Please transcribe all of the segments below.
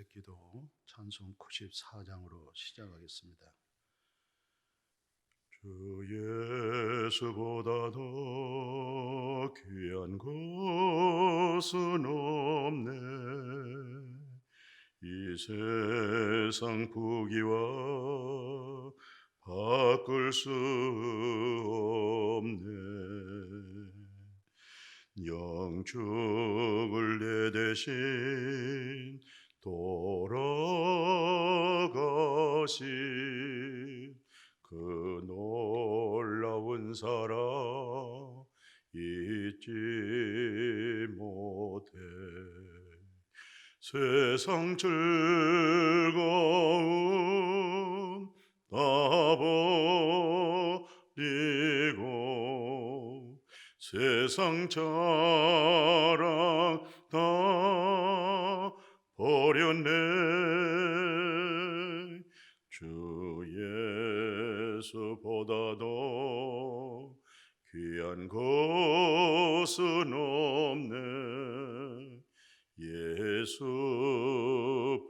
새기도 찬송 94장으로 시작하겠습니다. 주 예수보다 더 귀한 것은 없네. 이 세상 부귀와 바꿀 수 없네. 영축을 내 대신 돌아가신 그 놀라운 사랑 잊지 못해. 세상 즐거움 다 버리고 세상 자랑 다 버렸네. 주 예수보다도 귀한 것은 없네. 예수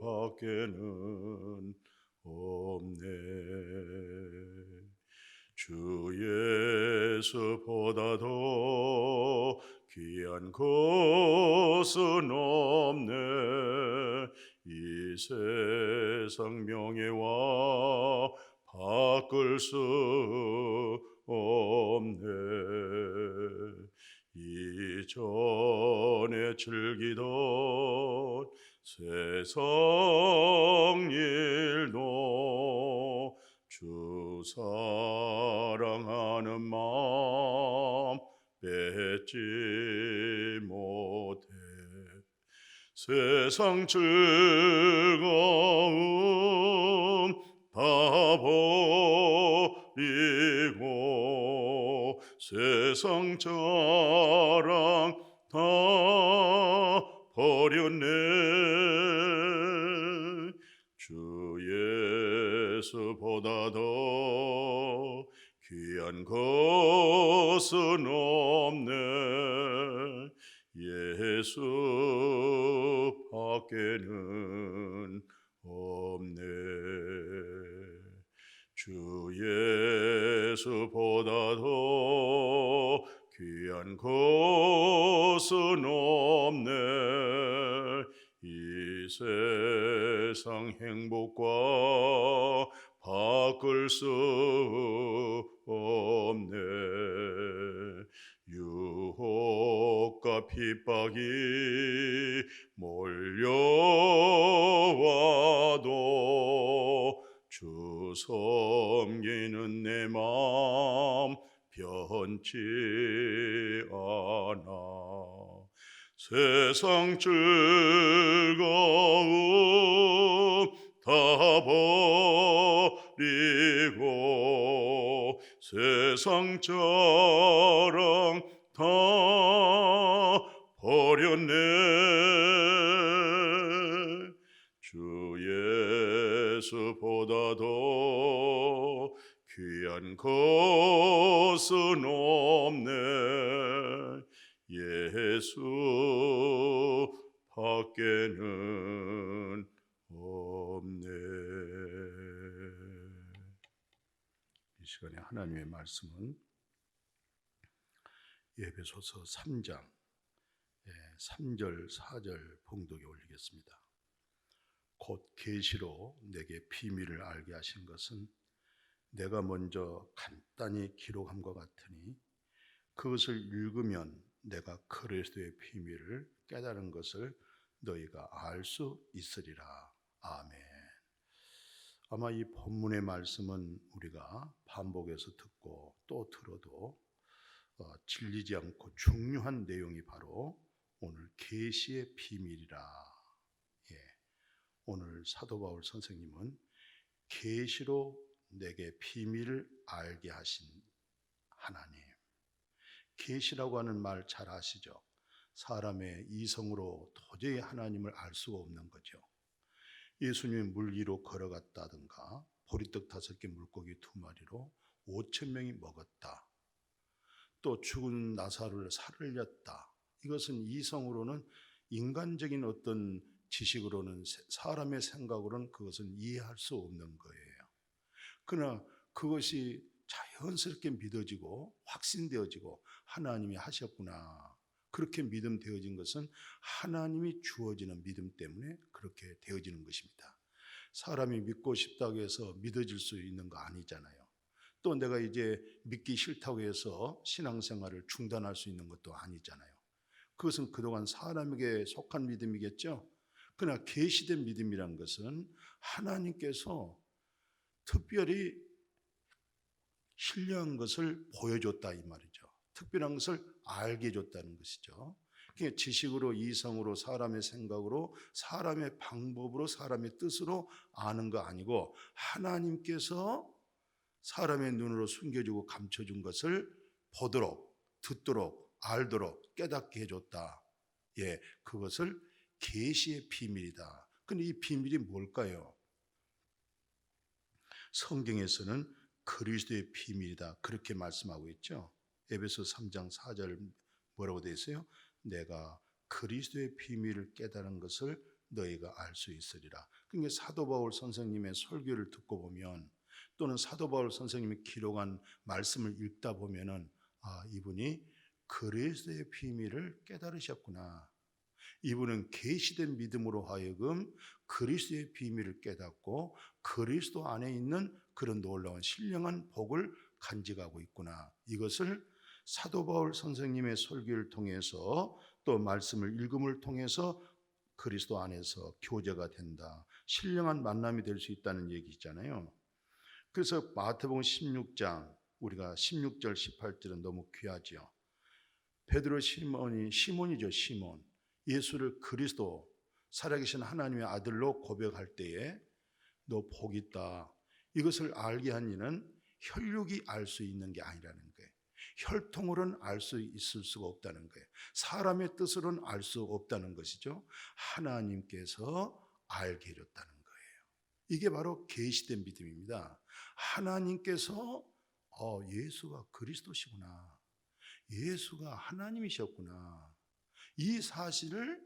밖에는 없네. 주 예수보다도 귀한 것은 없네. 이 세상 명예와 바꿀 수 없네. 이전에 즐기던 세상 일도 주 사랑하는 마음 뺏지 못해. 세상 즐거움 다 버리고 세상 자랑 다 버렸네. 주 예수보다도 귀한 것은 없네. 예수 밖에는 없네. 주 예수보다도 귀한 것은 없네. 이 세상 행복과 바꿀 수 없네. 유혹과 핍박이 몰려와도 주 섬기는 내 마음 변치 않아. 세상 즐거움 다 버리고 세상 자랑 다 버렸네. 주 예수보다도 귀한 것은 없네. 예수 밖에는 없네. 이 시간에 하나님의 말씀은 에베소서 3장 3절 4절 봉독에 올리겠습니다. 곧 계시로 내게 비밀을 알게 하신 것은 내가 먼저 간단히 기록함과 같으니 그것을 읽으면 내가 그리스도의 비밀을 깨달은 것을 너희가 알 수 있으리라. 아멘. 아마 이 본문의 말씀은 우리가 반복해서 듣고 또 들어도 질리지 않고 중요한 내용이 바로 오늘 계시의 비밀이라. 오늘 사도 바울 선생님은 계시로 내게 비밀을 알게 하신 하나님. 계시라고 하는 말 잘 아시죠? 사람의 이성으로 도저히 하나님을 알 수가 없는 거죠. 예수님이 물 위로 걸어갔다든가 보리떡 5개 물고기 2마리로 5,000명이 먹었다. 또 죽은 나사로를 살렸다. 이것은 이성으로는 인간적인 어떤 지식으로는 사람의 생각으로는 그것은 이해할 수 없는 거예요. 그러나 그것이 자연스럽게 믿어지고 확신되어지고 하나님이 하셨구나. 그렇게 믿음되어진 것은 하나님이 주어지는 믿음 때문에 그렇게 되어지는 것입니다. 사람이 믿고 싶다고 해서 믿어질 수 있는 거 아니잖아요. 또 내가 이제 믿기 싫다고 해서 신앙생활을 중단할 수 있는 것도 아니잖아요. 그것은 그동안 사람에게 속한 믿음이겠죠. 그러나 계시된 믿음이란 것은 하나님께서 특별히 신령한 것을 보여줬다 이 말이죠. 특별한 것을 알게 해줬다는 것이죠. 그러니까 지식으로, 이성으로, 사람의 생각으로, 사람의 방법으로, 사람의 뜻으로 아는 거 아니고 하나님께서 사람의 눈으로 숨겨주고 감춰준 것을 보도록, 듣도록, 알도록 깨닫게 해줬다. 예, 그것을 계시의 비밀이다. 근데 이 비밀이 뭘까요? 성경에서는 그리스도의 비밀이다 그렇게 말씀하고 있죠. 에베소 3장 4절 뭐라고 되어 있어요? 내가 그리스도의 비밀을 깨달은 것을 너희가 알 수 있으리라. 그러니까 사도 바울 선생님의 설교를 듣고 보면 또는 사도 바울 선생님이 기록한 말씀을 읽다 보면은 이분이 그리스도의 비밀을 깨달으셨구나. 이분은 계시된 믿음으로 하여금 그리스도의 비밀을 깨닫고 그리스도 안에 있는 그런 놀라운 신령한 복을 간직하고 있구나. 이것을 사도 바울 선생님의 설교를 통해서 또 말씀을 읽음을 통해서 그리스도 안에서 교제가 된다. 신령한 만남이 될 수 있다는 얘기잖아요. 그래서 마태복음 16장 우리가 16절 18절은 너무 귀하죠. 베드로 시몬이죠. 시몬. 예수를 그리스도 살아계신 하나님의 아들로 고백할 때에 너 복 있다. 이것을 알게 한 이는 혈육이 알 수 있는 게 아니라는 거예요. 혈통으로는 알 수 있을 수가 없다는 거예요. 사람의 뜻으로는 알 수 없다는 것이죠. 하나님께서 알게 해줬다는 거예요. 이게 바로 계시된 믿음입니다. 하나님께서 예수가 그리스도시구나. 예수가 하나님이셨구나. 이 사실을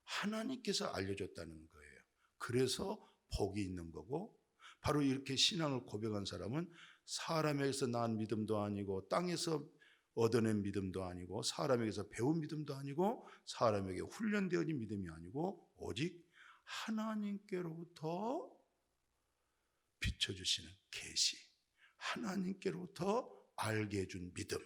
하나님께서 알려줬다는 거예요. 그래서 복이 있는 거고 바로 이렇게 신앙을 고백한 사람은 사람에게서 낳은 믿음도 아니고 땅에서 얻어낸 믿음도 아니고 사람에게서 배운 믿음도 아니고 사람에게 훈련되어진 믿음이 아니고 오직 하나님께로부터 비춰주시는 계시, 하나님께로부터 알게 해준 믿음,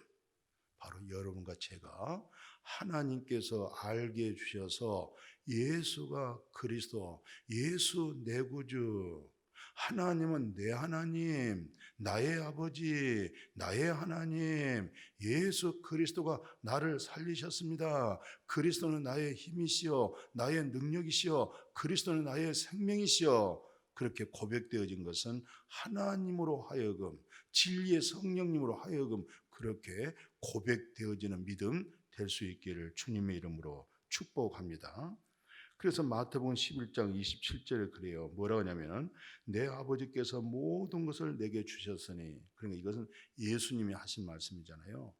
바로 여러분과 제가 하나님께서 알게 해주셔서 예수가 그리스도, 예수 내 구주, 하나님은 내 하나님, 나의 아버지, 나의 하나님, 예수 그리스도가 나를 살리셨습니다. 그리스도는 나의 힘이시여, 나의 능력이시여, 그리스도는 나의 생명이시여. 그렇게 고백되어진 것은 하나님으로 하여금, 진리의 성령님으로 하여금 그렇게 고백되어지는 믿음 될 수 있기를 주님의 이름으로 축복합니다. 그래서 마태복음 11장 27절에 그래요. 뭐라고 하냐면은 내 아버지께서 모든 것을 내게 주셨으니, 그러니까 이것은 예수님이 하신 말씀이잖아요.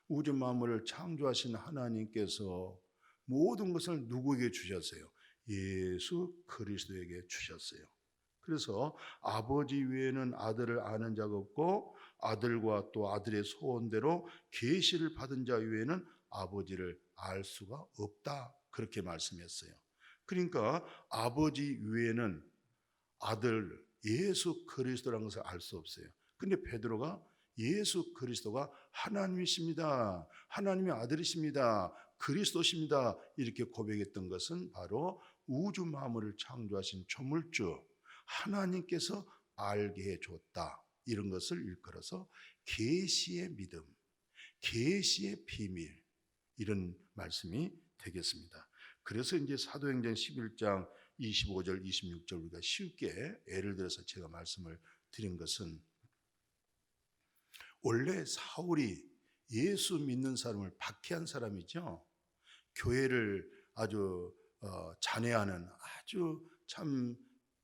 우주 만물을 창조하신 하나님께서 모든 것을 누구에게 주셨어요? 예수 그리스도에게 주셨어요. 그래서 아버지 외에는 아들을 아는 자가 없고 아들과 또 아들의 소원대로 계시를 받은 자 외에는 아버지를 알 수가 없다. 그렇게 말씀했어요. 그러니까 아버지 외에는 아들 예수 그리스도라는 것을 알 수 없어요. 근데 베드로가 예수 그리스도가 하나님이십니다. 하나님의 아들이십니다. 그리스도십니다. 이렇게 고백했던 것은 바로 우주 만물을 창조하신 조물주 하나님께서 알게 해줬다. 이런 것을 일컬어서 계시의 믿음, 계시의 비밀, 이런 말씀이 되겠습니다. 그래서 이제 사도행전 11장 25절 26절 우리가 쉽게 예를 들어서 제가 말씀을 드린 것은, 원래 사울이 예수 믿는 사람을 박해한 사람이죠. 교회를 아주 잔해하는 아주 참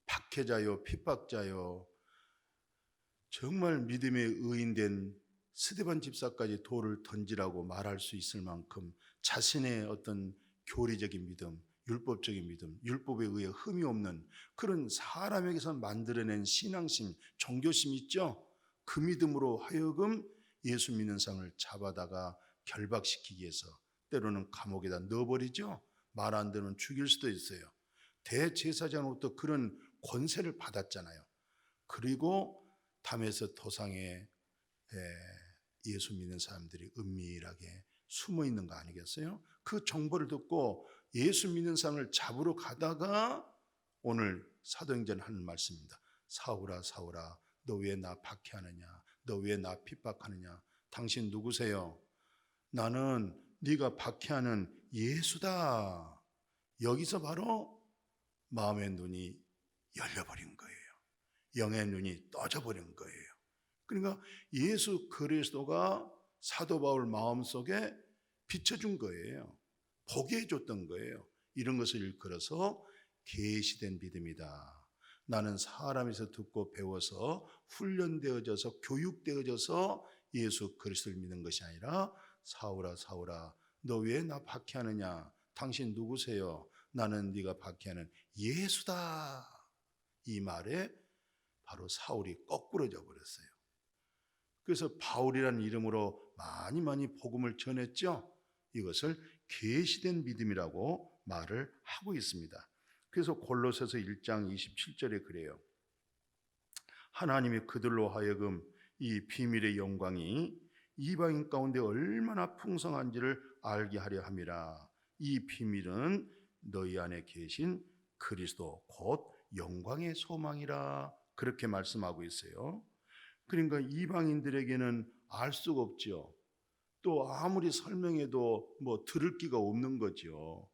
박해자요, 핍박자요, 정말 믿음의 의인된 스데반 집사까지 돌을 던지라고 말할 수 있을 만큼 자신의 어떤 교리적인 믿음, 율법적인 믿음, 율법에 의해 흠이 없는 그런 사람에게서 만들어낸 신앙심, 종교심 있죠? 그 믿음으로 하여금 예수 믿는 사람을 잡아다가 결박시키기 위해서 때로는 감옥에다 넣어버리죠. 말 안 들으면 죽일 수도 있어요. 대제사장으로부터 그런 권세를 받았잖아요. 그리고 담에서 도상에 예수 믿는 사람들이 은밀하게 숨어 있는 거 아니겠어요? 그 정보를 듣고 예수 믿는 사람을 잡으러 가다가 오늘 사도행전 하는 말씀입니다. 사울아 사울아 너 왜 나 박해하느냐? 너 왜 나 핍박하느냐? 당신 누구세요? 나는 네가 박해하는 예수다. 여기서 바로 마음의 눈이 열려버린 거예요. 영의 눈이 떠져버린 거예요. 그러니까 예수 그리스도가 사도 바울 마음속에 비춰준 거예요. 보게 해줬던 거예요. 이런 것을 일컬어서 계시된 믿음이다. 나는 사람에서 듣고 배워서 훈련되어져서 교육되어져서 예수 그리스도를 믿는 것이 아니라 사울아 사울아 너 왜 나 박해하느냐? 당신 누구세요? 나는 네가 박해하는 예수다. 이 말에 바로 사울이 거꾸러져 버렸어요. 그래서 바울이라는 이름으로 많이 복음을 전했죠. 이것을 계시된 믿음이라고 말을 하고 있습니다. 그래서 골로새서 1장 27절에 그래요. 하나님이 그들로 하여금 이 비밀의 영광이 이방인 가운데 얼마나 풍성한지를 알게 하려 함이라. 이 비밀은 너희 안에 계신 그리스도 곧 영광의 소망이라. 그렇게 말씀하고 있어요. 그러니까 이방인들에게는 알 수가 없죠. 또 아무리 설명해도 들을 기가 없는 거죠.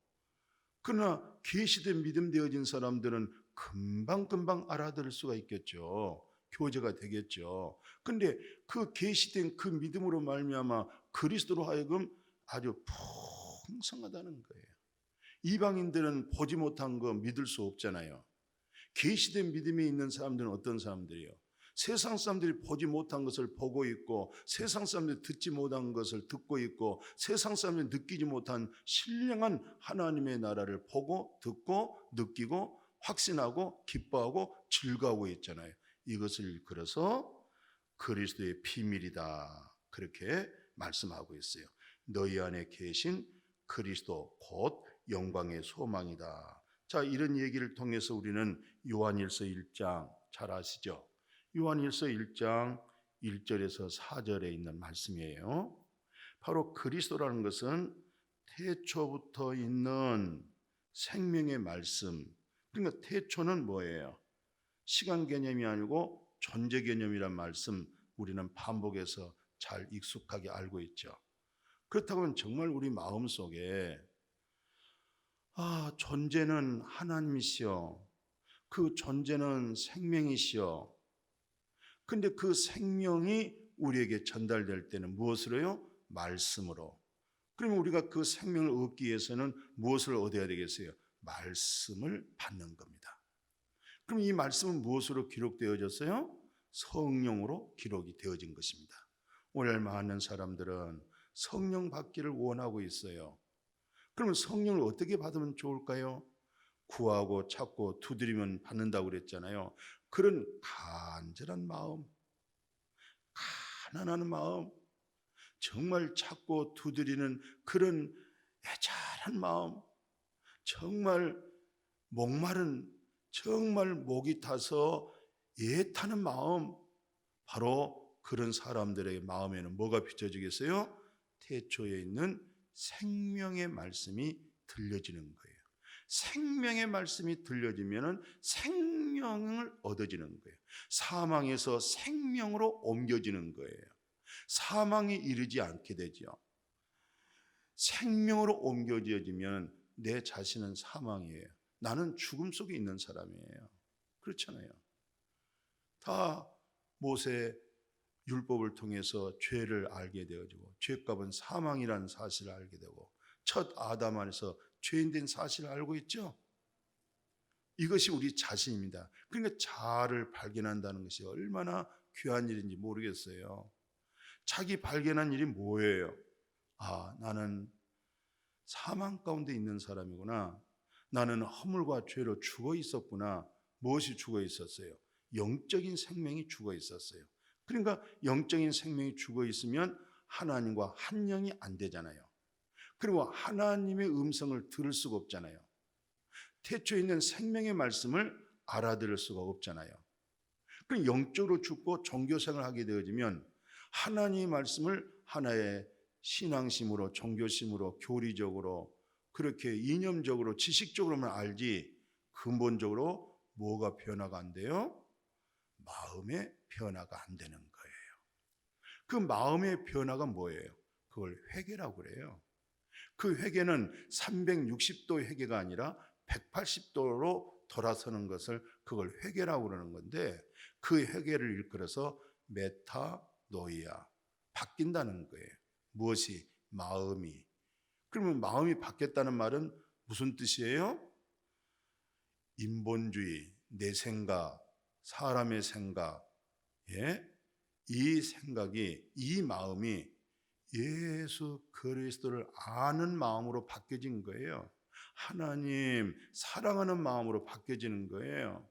그러나 계시된 믿음 되어진 사람들은 금방 알아들을 수가 있겠죠. 교제가 되겠죠. 근데 그 계시된 그 믿음으로 말미암아 그리스도로 하여금 아주 풍성하다는 거예요. 이방인들은 보지 못한 거 믿을 수 없잖아요. 계시된 믿음이 있는 사람들은 어떤 사람들이요? 세상 사람들이 보지 못한 것을 보고 있고 세상 사람들이 듣지 못한 것을 듣고 있고 세상 사람들이 느끼지 못한 신령한 하나님의 나라를 보고 듣고 느끼고 확신하고 기뻐하고 즐거워하고 있잖아요. 이것을 일컬어서 그리스도의 비밀이다. 그렇게 말씀하고 있어요. 너희 안에 계신 그리스도 곧 영광의 소망이다. 자, 이런 얘기를 통해서 우리는 요한일서 1장 잘 아시죠? 요한일서 1장 1절에서 4절에 있는 말씀이에요. 바로 그리스도라는 것은 태초부터 있는 생명의 말씀. 그러니까 태초는 뭐예요? 시간 개념이 아니고 존재 개념이란 말씀 우리는 반복해서 잘 익숙하게 알고 있죠. 그렇다면 정말 우리 마음속에 존재는 하나님이시여. 그 존재는 생명이시여. 근데 그 생명이 우리에게 전달될 때는 무엇으로요? 말씀으로. 그러면 우리가 그 생명을 얻기 위해서는 무엇을 얻어야 되겠어요? 말씀을 받는 겁니다. 그럼 이 말씀은 무엇으로 기록되어졌어요? 성령으로 기록이 되어진 것입니다. 오늘 많은 사람들은 성령 받기를 원하고 있어요. 그러면 성령을 어떻게 받으면 좋을까요? 구하고 찾고 두드리면 받는다고 그랬잖아요. 그런 간절한 마음, 가난한 마음, 정말 찾고 두드리는 그런 애절한 마음, 정말 목마른, 정말 목이 타서 애타는 마음, 바로 그런 사람들의 마음에는 뭐가 비춰지겠어요? 태초에 있는 생명의 말씀이 들려지는 거예요. 생명의 말씀이 들려지면 생명을 얻어지는 거예요. 사망에서 생명으로 옮겨지는 거예요. 사망에 이르지 않게 되죠. 생명으로 옮겨지면 내 자신은 사망이에요. 나는 죽음 속에 있는 사람이에요. 그렇잖아요. 다 모세 율법을 통해서 죄를 알게 되어지고 죄값은 사망이라는 사실을 알게 되고 첫 아담 안에서 죄인된 사실을 알고 있죠. 이것이 우리 자신입니다. 그러니까 자아를 발견한다는 것이 얼마나 귀한 일인지 모르겠어요. 자기 발견한 일이 뭐예요? 나는 사망 가운데 있는 사람이구나. 나는 허물과 죄로 죽어 있었구나. 무엇이 죽어 있었어요? 영적인 생명이 죽어 있었어요. 그러니까 영적인 생명이 죽어 있으면 하나님과 한영이 안 되잖아요. 그리고 하나님의 음성을 들을 수가 없잖아요. 태초에 있는 생명의 말씀을 알아들을 수가 없잖아요. 그럼 영적으로 죽고 종교생활을 하게 되어지면 하나님의 말씀을 하나의 신앙심으로, 종교심으로, 교리적으로, 그렇게 이념적으로, 지식적으로만 알지 근본적으로 뭐가 변화가 안 돼요? 마음의 변화가 안 되는 거예요. 그 마음의 변화가 뭐예요? 그걸 회개라고 그래요. 그 회개는 360도 회개가 아니라 180도로 돌아서는 것을 그걸 회개라고 그러는 건데, 그 회개를 일컬어서 메타노이아, 바뀐다는 거예요. 무엇이? 마음이. 그러면 마음이 바뀌었다는 말은 무슨 뜻이에요? 인본주의, 내 생각, 사람의 생각, 이 생각이, 이 마음이 예수 그리스도를 아는 마음으로 바뀌어진 거예요. 하나님 사랑하는 마음으로 바뀌어지는 거예요.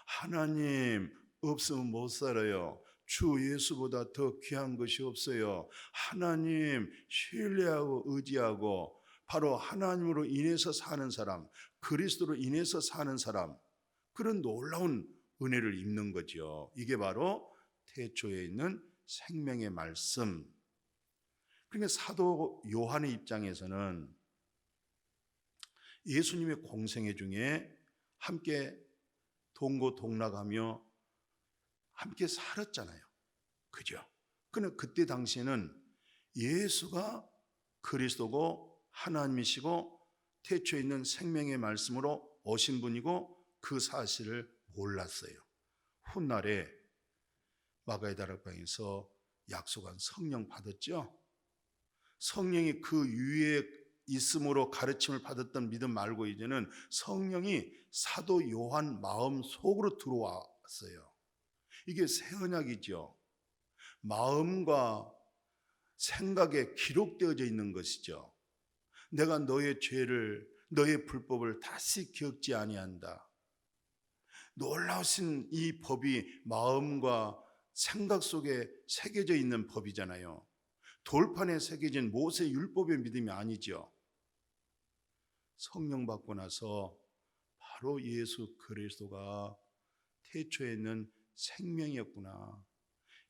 하나님 없으면 못 살아요. 주 예수보다 더 귀한 것이 없어요. 하나님 신뢰하고 의지하고 바로 하나님으로 인해서 사는 사람, 그리스도로 인해서 사는 사람, 그런 놀라운 은혜를 입는 거죠. 이게 바로 태초에 있는 생명의 말씀. 그러니까 사도 요한의 입장에서는 예수님의 공생애 중에 함께 동고동락하며 함께 살았잖아요. 그죠? 그런데 그때 당시에는 예수가 그리스도고 하나님이시고 태초에 있는 생명의 말씀으로 오신 분이고 그 사실을 몰랐어요. 훗날에 마가의 다락방에서 약속한 성령 받았죠? 성령이 그 위에 있음으로 가르침을 받았던 믿음 말고 이제는 성령이 사도 요한 마음 속으로 들어왔어요. 이게 새 언약이죠. 마음과 생각에 기록되어져 있는 것이죠. 내가 너의 죄를, 너의 불법을 다시 기억지 아니한다. 놀라우신 이 법이 마음과 생각 속에 새겨져 있는 법이잖아요. 돌판에 새겨진 모세 율법의 믿음이 아니죠. 성령 받고 나서 바로 예수 그리스도가 태초에 있는 생명이었구나.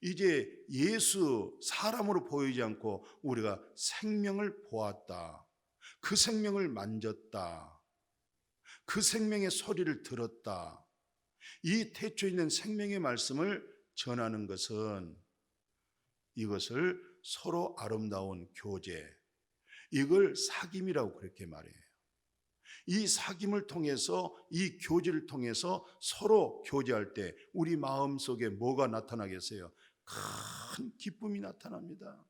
이제 예수 사람으로 보이지 않고 우리가 생명을 보았다. 그 생명을 만졌다. 그 생명의 소리를 들었다. 이 태초에 있는 생명의 말씀을 전하는 것은 이것을 서로 아름다운 교제, 이걸 사귐이라고 그렇게 말해요. 이 사귐을 통해서, 이 교제를 통해서 서로 교제할 때 우리 마음속에 뭐가 나타나겠어요? 큰 기쁨이 나타납니다.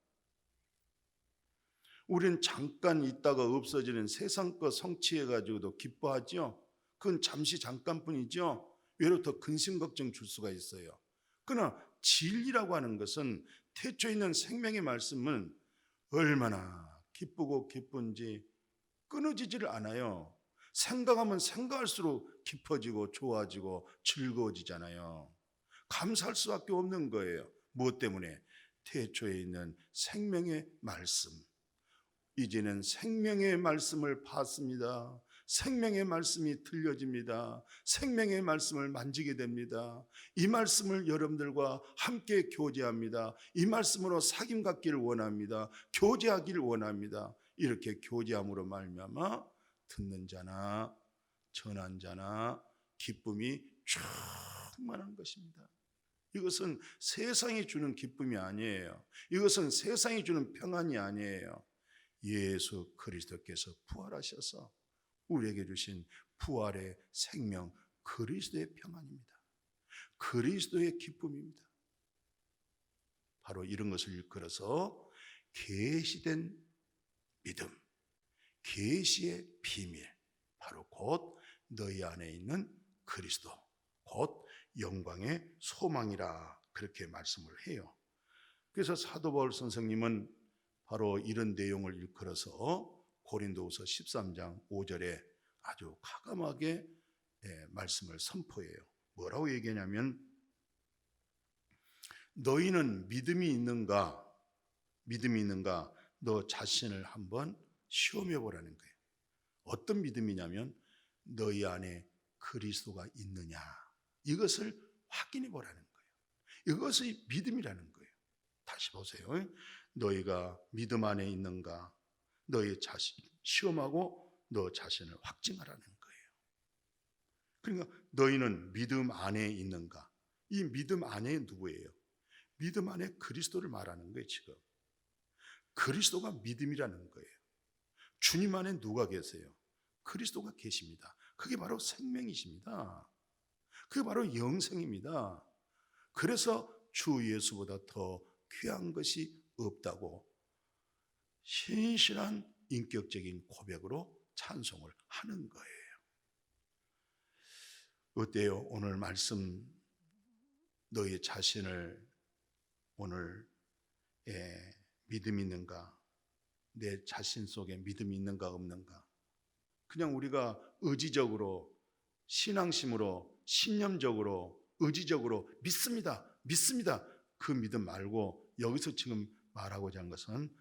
우리는 잠깐 있다가 없어지는 세상 것 성취해가지고도 기뻐하죠. 그건 잠시 잠깐뿐이죠. 외로 더 근심 걱정 줄 수가 있어요. 그러나 진리라고 하는 것은, 태초에 있는 생명의 말씀은 얼마나 기쁘고 기쁜지 끊어지지를 않아요. 생각하면 생각할수록 깊어지고 좋아지고 즐거워지잖아요. 감사할 수밖에 없는 거예요. 무엇 때문에? 태초에 있는 생명의 말씀. 이제는 생명의 말씀을 받습니다. 생명의 말씀이 들려집니다. 생명의 말씀을 만지게 됩니다. 이 말씀을 여러분들과 함께 교제합니다. 이 말씀으로 사귐 갖기를 원합니다. 교제하기를 원합니다. 이렇게 교제함으로 말미암아 듣는 자나 전한 자나 기쁨이 충만한 것입니다. 이것은 세상이 주는 기쁨이 아니에요. 이것은 세상이 주는 평안이 아니에요. 예수 그리스도께서 부활하셔서 우리에게 주신 부활의 생명, 그리스도의 평안입니다. 그리스도의 기쁨입니다. 바로 이런 것을 일컬어서 계시된 믿음, 계시의 비밀, 바로 곧 너희 안에 있는 그리스도, 곧 영광의 소망이라 그렇게 말씀을 해요. 그래서 사도 바울 선생님은 바로 이런 내용을 일컬어서 고린도후서 13장 5절에 아주 과감하게 말씀을 선포해요. 뭐라고 얘기하냐면 너희는 믿음이 있는가? 믿음이 있는가? 너 자신을 한번 시험해 보라는 거예요. 어떤 믿음이냐면 너희 안에 그리스도가 있느냐, 이것을 확인해 보라는 거예요. 이것이 믿음이라는 거예요. 다시 보세요. 너희가 믿음 안에 있는가? 너희 자신 시험하고 너 자신을 확증하라는 거예요. 그러니까 너희는 믿음 안에 있는가? 이 믿음 안에 누구예요? 믿음 안에 그리스도를 말하는 거예요. 지금 그리스도가 믿음이라는 거예요. 주님 안에 누가 계세요? 그리스도가 계십니다. 그게 바로 생명이십니다. 그게 바로 영생입니다. 그래서 주 예수보다 더 귀한 것이 없다고 신실한 인격적인 고백으로 찬송을 하는 거예요. 어때요? 오늘 말씀 너희 자신을 오늘 믿음이 있는가? 내 자신 속에 믿음이 있는가 없는가? 그냥 우리가 의지적으로 신앙심으로 신념적으로 의지적으로 믿습니다. 그 믿음 말고 여기서 지금 말하고자 하는 것은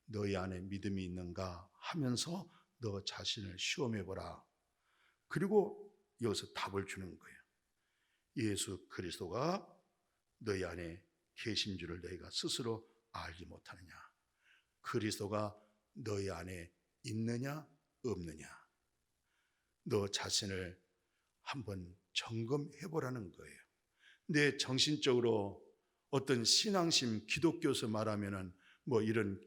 너희 안에 믿음이 있는가 하면서 너 자신을 시험해 보라. 그리고 여기서 답을 주는 거예요. 예수 그리스도가 너희 안에 계신 줄을 너희가 스스로 알지 못하느냐? 그리스도가 너희 안에 있느냐 없느냐? 너 자신을 한번 점검해 보라는 거예요. 내 정신적으로 어떤 신앙심, 기독교에서 말하면은 뭐 이런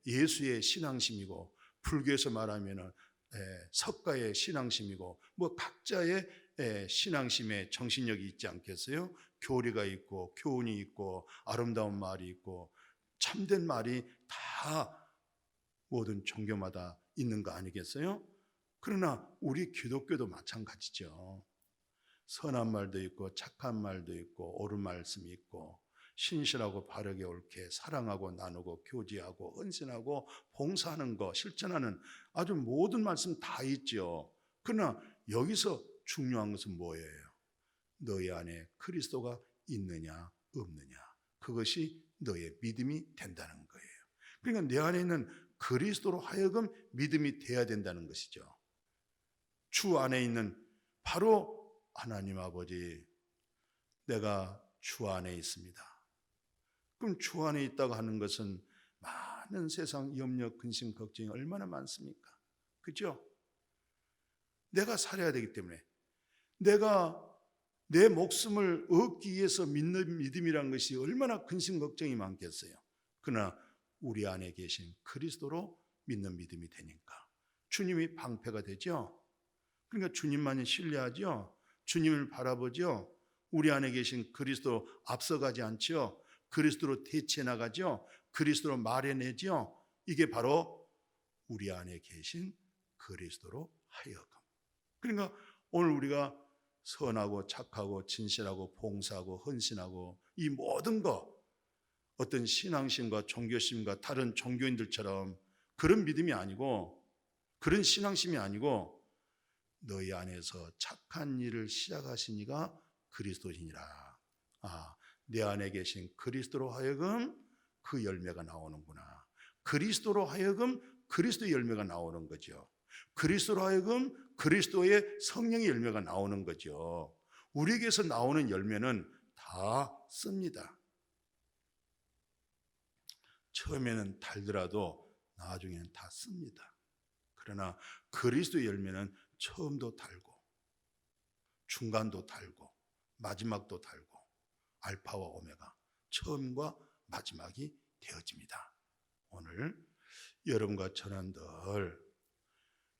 예수의 신앙심이고, 불교에서 말하면은 석가의 신앙심이고, 뭐 각자의 신앙심의 정신력이 있지 않겠어요? 교리가 있고 교훈이 있고 아름다운 말이 있고 참된 말이 다 모든 종교마다 있는 거 아니겠어요? 그러나 우리 기독교도 마찬가지죠. 선한 말도 있고 착한 말도 있고 옳은 말씀이 있고 신실하고 바르게 옳게 사랑하고 나누고 교제하고 헌신하고 봉사하는 거 실천하는 아주 모든 말씀 다 있죠. 그러나 여기서 중요한 것은 뭐예요? 너희 안에 그리스도가 있느냐 없느냐, 그것이 너의 믿음이 된다는 거예요. 그러니까 내 안에 있는 그리스도로 하여금 믿음이 돼야 된다는 것이죠. 주 안에 있는 바로 하나님 아버지, 내가 주 안에 있습니다. 그럼 주 안에 있다고 하는 것은 많은 세상 염려, 근심, 걱정이 얼마나 많습니까? 그죠? 내가 살아야 되기 때문에, 내가 내 목숨을 얻기 위해서 믿는 믿음이란 것이 얼마나 근심, 걱정이 많겠어요. 그러나 우리 안에 계신 그리스도로 믿는 믿음이 되니까 주님이 방패가 되죠. 그러니까 주님만이 신뢰하죠. 주님을 바라보죠. 우리 안에 계신 그리스도 앞서가지 않죠. 그리스도로 대체 나가죠. 그리스도로 말해내죠. 이게 바로 우리 안에 계신 그리스도로 하여금. 그러니까 오늘 우리가 선하고 착하고 진실하고 봉사하고 헌신하고 이 모든 것, 어떤 신앙심과 종교심과 다른 종교인들처럼 그런 믿음이 아니고 그런 신앙심이 아니고 너희 안에서 착한 일을 시작하신 이가 그리스도시니라. 내 안에 계신 그리스도로 하여금 그 열매가 나오는구나. 그리스도로 하여금 그리스도의 열매가 나오는 거죠. 그리스도로 하여금 그리스도의 성령의 열매가 나오는 거죠. 우리에게서 나오는 열매는 다 씁니다. 처음에는 달더라도 나중에는 다 씁니다. 그러나 그리스도의 열매는 처음도 달고 중간도 달고 마지막도 달고 알파와 오메가, 처음과 마지막이 되어집니다. 오늘 여러분과 저는 늘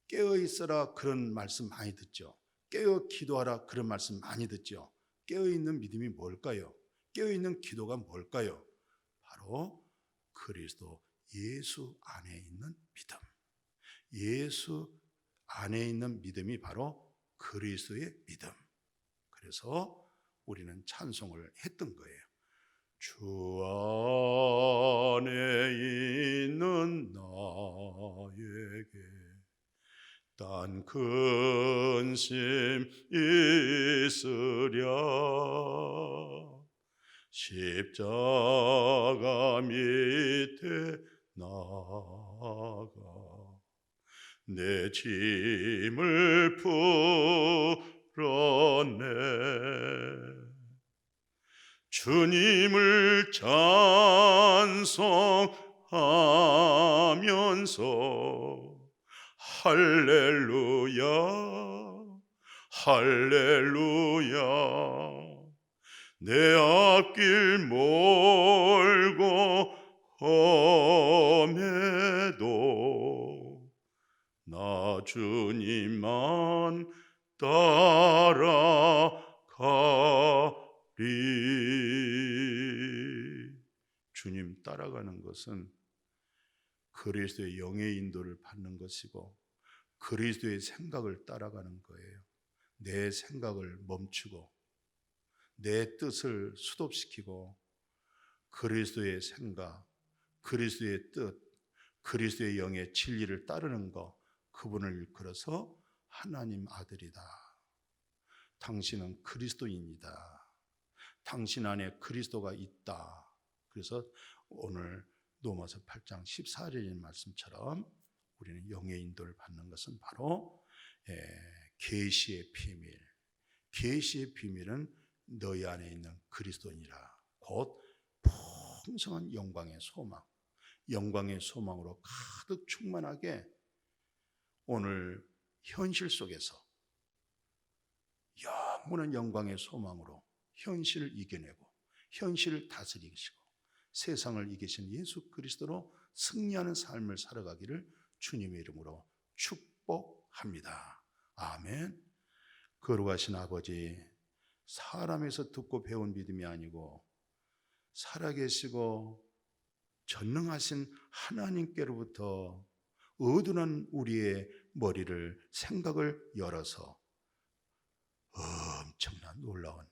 깨어있어라 그런 말씀 많이 듣죠. 깨어 기도하라 그런 말씀 많이 듣죠. 깨어있는 믿음이 뭘까요? 깨어있는 기도가 뭘까요? 바로 그리스도 예수 안에 있는 믿음. 예수 안에 있는 믿음이 바로 그리스도의 믿음. 그래서 우리는 찬송을 했던 거예요. 주 안에 있는 나에게 딴 근심 있으랴 십자가 밑에 나가 내 짐을 풀었네 주님을 찬송하면서 할렐루야 할렐루야 내 앞길 멀고 험해도 나 주님만 따라가리. 주님 따라가는 것은 그리스도의 영의 인도를 받는 것이고 그리스도의 생각을 따라가는 거예요. 내 생각을 멈추고 내 뜻을 수독시키고 그리스도의 생각, 그리스도의 뜻, 그리스도의 영의 진리를 따르는 것, 그분을 일컬어서 하나님 아들이다. 당신은 그리스도인이다. 당신 안에 그리스도가 있다. 그래서 오늘 로마서 8장 14절의 말씀처럼 우리는 영의 인도를 받는 것은 바로 계시의 비밀. 계시의 비밀은 너희 안에 있는 그리스도니라. 곧 풍성한 영광의 소망. 영광의 소망으로 가득 충만하게 오늘 현실 속에서 영원한 영광의 소망으로 현실을 이겨내고 현실을 다스리시고 세상을 이기신 예수 그리스도로 승리하는 삶을 살아가기를 주님의 이름으로 축복합니다. 아멘. 거룩하신 아버지, 사람에서 듣고 배운 믿음이 아니고 살아계시고 전능하신 하나님께로부터 어두운 우리의 머리를 생각을 열어서 엄청난 놀라운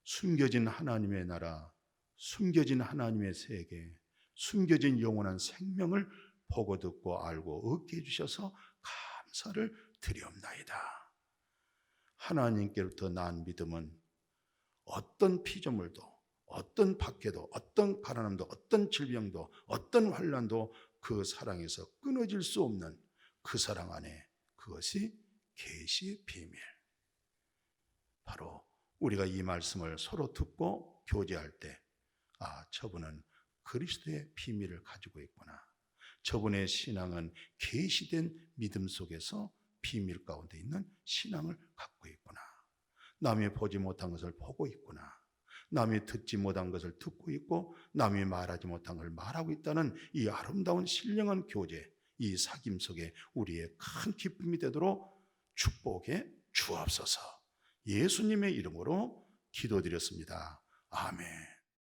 숨겨진 하나님의 나라, 숨겨진 하나님의 세계, 숨겨진 영원한 생명을 보고 듣고 알고 얻게 해주셔서 감사를 드리옵나이다. 하나님께로부터 난 믿음은 어떤 피조물도, 어떤 박해도, 어떤 가난함도, 어떤 질병도, 어떤 환난도 그 사랑에서 끊어질 수 없는 그 사랑 안에 그것이 계시의 비밀. 바로 우리가 이 말씀을 서로 듣고 교제할 때 저분은 그리스도의 비밀을 가지고 있구나. 저분의 신앙은 계시된 믿음 속에서 비밀 가운데 있는 신앙을 갖고 있구나. 남이 보지 못한 것을 보고 있구나. 남이 듣지 못한 것을 듣고 있고 남이 말하지 못한 것을 말하고 있다는 이 아름다운 신령한 교제, 이 사귐 속에 우리의 큰 기쁨이 되도록 축복해 주옵소서. 예수님의 이름으로 기도드렸습니다. 아멘.